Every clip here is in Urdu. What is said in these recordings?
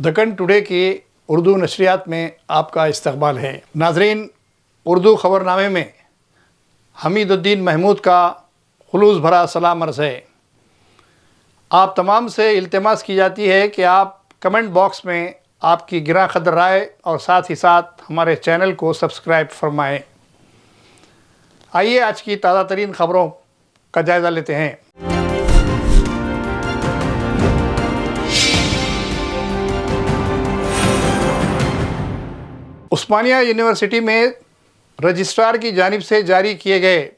دکن ٹوڈے کی اردو نشریات میں آپ کا استقبال ہے۔ ناظرین، اردو خبر نامے میں حمید الدین محمود کا خلوص بھرا سلام عرض ہے۔ آپ تمام سے التماس کی جاتی ہے کہ آپ کمنٹ باکس میں آپ کی گراں قدر رائے اور ساتھ ہی ساتھ ہمارے چینل کو سبسکرائب فرمائیں۔ آئیے آج کی تازہ ترین خبروں کا جائزہ لیتے ہیں۔ عثمانیہ یونیورسٹی میں رجسٹرار کی جانب سے جاری کیے گئے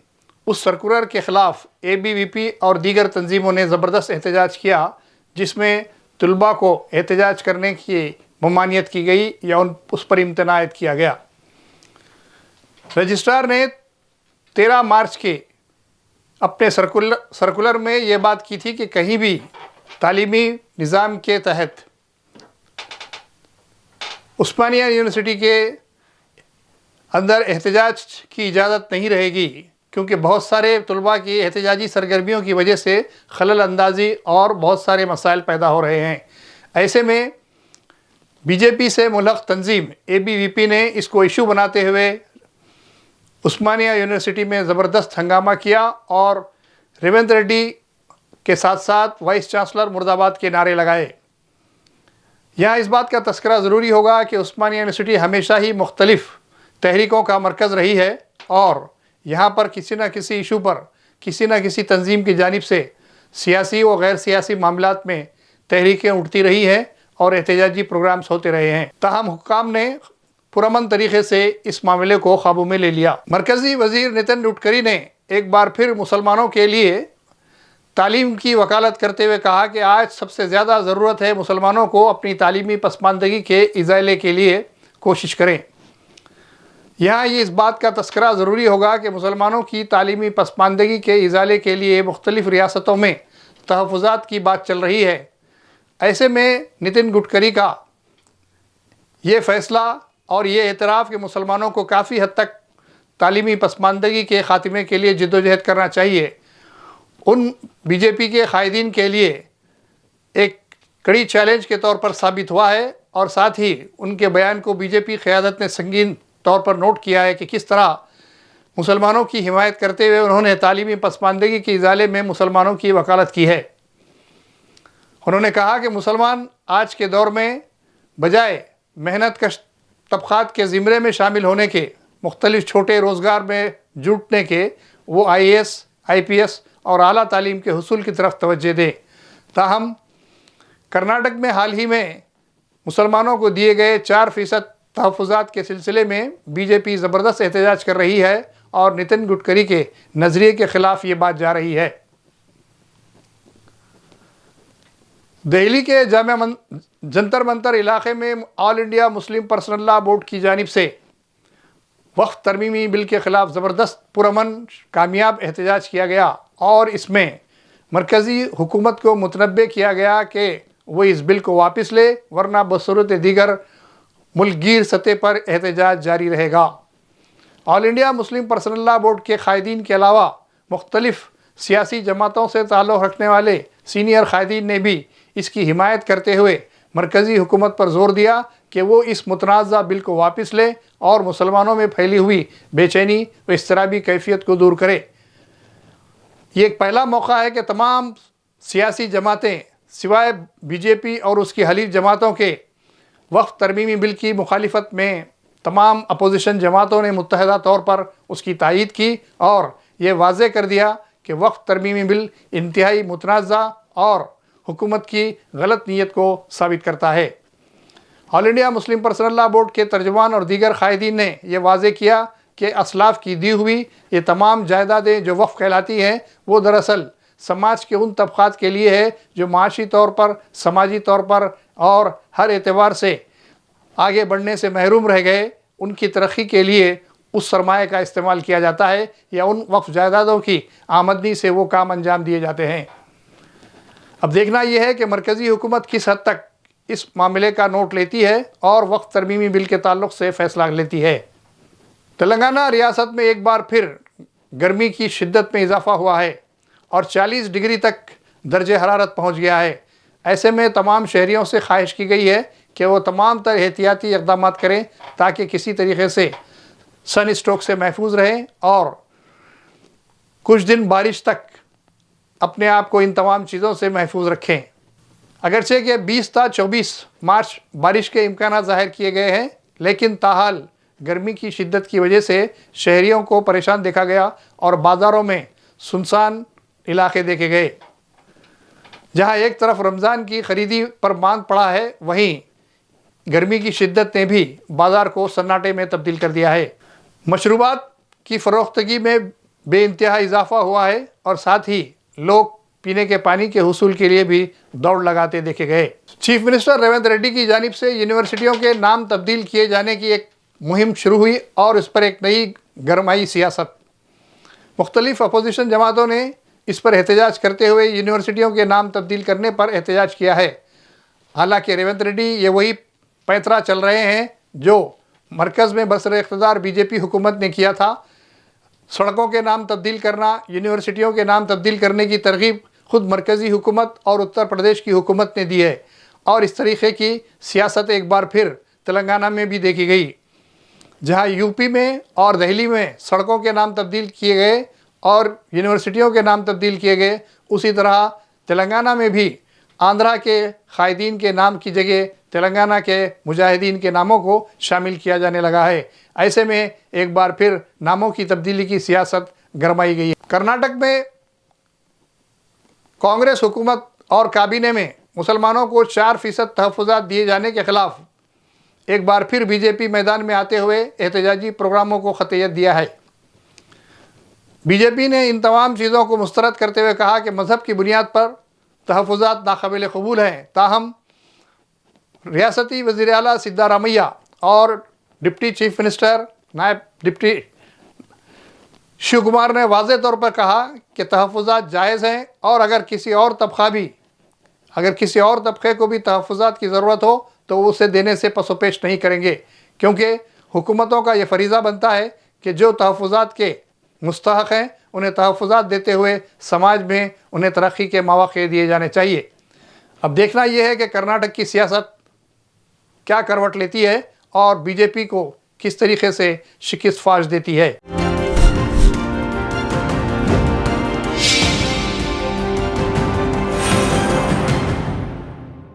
اس سرکولر کے خلاف اے بی وی پی اور دیگر تنظیموں نے زبردست احتجاج کیا، جس میں طلباء کو احتجاج کرنے کی ممانعت کی گئی یا اس پر امتناع کیا گیا۔ رجسٹرار نے 13 مارچ کے اپنے سرکولر میں یہ بات کی تھی کہ کہیں بھی تعلیمی نظام کے تحت عثمانیہ یونیورسٹی کے اندر احتجاج کی اجازت نہیں رہے گی، کیونکہ بہت سارے طلباء کی احتجاجی سرگرمیوں کی وجہ سے خلل اندازی اور بہت سارے مسائل پیدا ہو رہے ہیں۔ ایسے میں بی جے پی سے ملحق تنظیم اے بی وی پی نے اس کو ایشو بناتے ہوئے عثمانیہ یونیورسٹی میں زبردست ہنگامہ کیا اور ریونت ریڈی کے ساتھ ساتھ وائس چانسلر مرد آباد کے نعرے لگائے۔ یہاں اس بات کا تذکرہ ضروری ہوگا کہ عثمانیہ یونیورسٹی ہمیشہ ہی مختلف تحریکوں کا مرکز رہی ہے اور یہاں پر کسی نہ کسی ایشو پر کسی نہ کسی تنظیم کی جانب سے سیاسی و غیر سیاسی معاملات میں تحریکیں اٹھتی رہی ہیں اور احتجاجی پروگرامز ہوتے رہے ہیں۔ تاہم حکام نے پرامن طریقے سے اس معاملے کو قابو میں لے لیا۔ مرکزی وزیر نتن گڈکری نے ایک بار پھر مسلمانوں کے لیے تعلیم کی وکالت کرتے ہوئے کہا کہ آج سب سے زیادہ ضرورت ہے مسلمانوں کو اپنی تعلیمی پسماندگی کے ازالے کے لیے کوشش کریں۔ یہاں یہ اس بات کا تذکرہ ضروری ہوگا کہ مسلمانوں کی تعلیمی پسماندگی کے ازالے کے لیے مختلف ریاستوں میں تحفظات کی بات چل رہی ہے۔ ایسے میں نتن گڈکری کا یہ فیصلہ اور یہ اعتراف کہ مسلمانوں کو کافی حد تک تعلیمی پسماندگی کے خاتمے کے لیے جدوجہد کرنا چاہیے، ان بی جے پی کے قائدین کے لیے ایک کڑی چیلنج کے طور پر ثابت ہوا ہے، اور ساتھ ہی ان کے بیان کو بی جے پی قیادت نے سنگین طور پر نوٹ کیا ہے کہ کس طرح مسلمانوں کی حمایت کرتے ہوئے انہوں نے تعلیمی پسماندگی کے ازالے میں مسلمانوں کی وکالت کی ہے۔ انہوں نے کہا کہ مسلمان آج کے دور میں بجائے محنت کش طبقات کے زمرے میں شامل ہونے کے، مختلف چھوٹے روزگار میں جٹنے کے، وہ آئی A S, I P S اور اعلیٰ تعلیم کے حصول کی طرف توجہ دیں۔ تاہم کرناٹک میں حال ہی میں مسلمانوں کو دیے گئے 4% تحفظات کے سلسلے میں بی جے پی زبردست احتجاج کر رہی ہے اور نتن گڈکری کے نظریے کے خلاف یہ بات جا رہی ہے۔ دہلی کے جامع جنتر منتر علاقے میں all India Muslim personal law board کی جانب سے وقف ترمیمی بل کے خلاف زبردست پرامن کامیاب احتجاج کیا گیا، اور اس میں مرکزی حکومت کو متنبہ کیا گیا کہ وہ اس بل کو واپس لے، ورنہ بصورت دیگر ملک گیر سطح پر احتجاج جاری رہے گا۔ All India Muslim personal law board کے قائدین کے علاوہ مختلف سیاسی جماعتوں سے تعلق رکھنے والے سینئر قائدین نے بھی اس کی حمایت کرتے ہوئے مرکزی حکومت پر زور دیا کہ وہ اس متنازع بل کو واپس لے اور مسلمانوں میں پھیلی ہوئی بے چینی و اضطرابی کیفیت کو دور کرے۔ یہ ایک پہلا موقع ہے کہ تمام سیاسی جماعتیں سوائے بی جے پی اور اس کی حلیف جماعتوں کے وقف ترمیمی بل کی مخالفت میں تمام اپوزیشن جماعتوں نے متحدہ طور پر اس کی تائید کی اور یہ واضح کر دیا کہ وقف ترمیمی بل انتہائی متنازع اور حکومت کی غلط نیت کو ثابت کرتا ہے۔ All India Muslim personal law board کے ترجمان اور دیگر قائدین نے یہ واضح کیا کہ اسلاف کی دی ہوئی یہ تمام جائیدادیں جو وقف کہلاتی ہیں، وہ دراصل سماج کے ان طبقات کے لیے ہے جو معاشی طور پر، سماجی طور پر اور ہر اعتبار سے آگے بڑھنے سے محروم رہ گئے۔ ان کی ترقی کے لیے اس سرمایہ کا استعمال کیا جاتا ہے یا ان وقف جائیدادوں کی آمدنی سے وہ کام انجام دیے جاتے ہیں۔ اب دیکھنا یہ ہے کہ مرکزی حکومت کس حد تک اس معاملے کا نوٹ لیتی ہے اور وقف ترمیمی بل کے تعلق سے فیصلہ لیتی ہے۔ تلنگانہ ریاست میں ایک بار پھر گرمی کی شدت میں اضافہ ہوا ہے اور 40 ڈگری تک درجہ حرارت پہنچ گیا ہے۔ ایسے میں تمام شہریوں سے خواہش کی گئی ہے کہ وہ تمام تر احتیاطی اقدامات کریں تاکہ کسی طریقے سے سن اسٹروک سے محفوظ رہیں اور کچھ دن بارش تک اپنے آپ کو ان تمام چیزوں سے محفوظ رکھیں۔ اگرچہ کہ 20 تا 24 مارچ بارش کے امکانات ظاہر کیے گئے ہیں، لیکن تاحال گرمی کی شدت کی وجہ سے شہریوں کو پریشان دیکھا گیا اور بازاروں میں سنسان علاقے دیکھے گئے۔ جہاں ایک طرف رمضان کی خریدی پر باندھ پڑا ہے، وہیں گرمی کی شدت نے بھی بازار کو سناٹے میں تبدیل کر دیا ہے۔ مشروبات کی فروختگی میں بے انتہا اضافہ ہوا ہے اور ساتھ ہی لوگ پینے کے پانی کے حصول کے لیے بھی دوڑ لگاتے دیکھے گئے۔ چیف منسٹر ریونت ریڈی کی جانب سے یونیورسٹیوں کے نام تبدیل کیے جانے کی ایک مہم شروع ہوئی اور اس پر ایک نئی گرمائی سیاست۔ مختلف اپوزیشن جماعتوں نے اس پر احتجاج کرتے ہوئے یونیورسٹیوں کے نام تبدیل کرنے پر احتجاج کیا ہے۔ حالانکہ ریونت ریڈی یہ وہی پیترا چل رہے ہیں جو مرکز میں برسر اقتدار بی جے پی حکومت نے کیا تھا۔ سڑکوں کے نام تبدیل کرنا، یونیورسٹیوں کے نام تبدیل کرنے کی ترغیب خود مرکزی حکومت اور اتر پردیش کی حکومت نے دی ہے، اور اس طریقے کی سیاست ایک بار پھر تلنگانہ میں بھی دیکھی گئی۔ جہاں یو پی میں اور دہلی میں سڑکوں کے نام تبدیل کیے گئے اور یونیورسٹیوں کے نام تبدیل کیے گئے، اسی طرح تلنگانہ میں بھی آندھرا کے قائدین کے نام کی جگہ تلنگانہ کے مجاہدین کے ناموں کو شامل کیا جانے لگا ہے۔ ایسے میں ایک بار پھر ناموں کی تبدیلی کی سیاست گرمائی گئی ہے۔ کرناٹک میں کانگریس حکومت اور کابینہ میں مسلمانوں کو 4% تحفظات دیے جانے کے خلاف ایک بار پھر بی جے پی میدان میں آتے ہوئے احتجاجی پروگراموں کو خطیت دیا ہے۔ بی جے پی نے ان تمام چیزوں کو مسترد کرتے ہوئے کہا کہ مذہب کی بنیاد پر تحفظات ناقابل قبول ہیں، تاہم ریاستی وزیر اعلیٰ سدھارمیہ اور ڈپٹی چیف منسٹر نائب ڈپٹی شیو کمار نے واضح طور پر کہا کہ تحفظات جائز ہیں، اور اگر کسی اور طبقے کو بھی تحفظات کی ضرورت ہو تو وہ اسے دینے سے پس و پیش نہیں کریں گے، کیونکہ حکومتوں کا یہ فریضہ بنتا ہے کہ جو تحفظات کے مستحق ہیں انہیں تحفظات دیتے ہوئے سماج میں انہیں ترقی کے مواقع دیے جانے چاہیے۔ اب دیکھنا یہ ہے کہ کرناٹک کی سیاست کیا کروٹ لیتی ہے اور بی جے پی کو کس طریقے سے شکست فاش دیتی ہے۔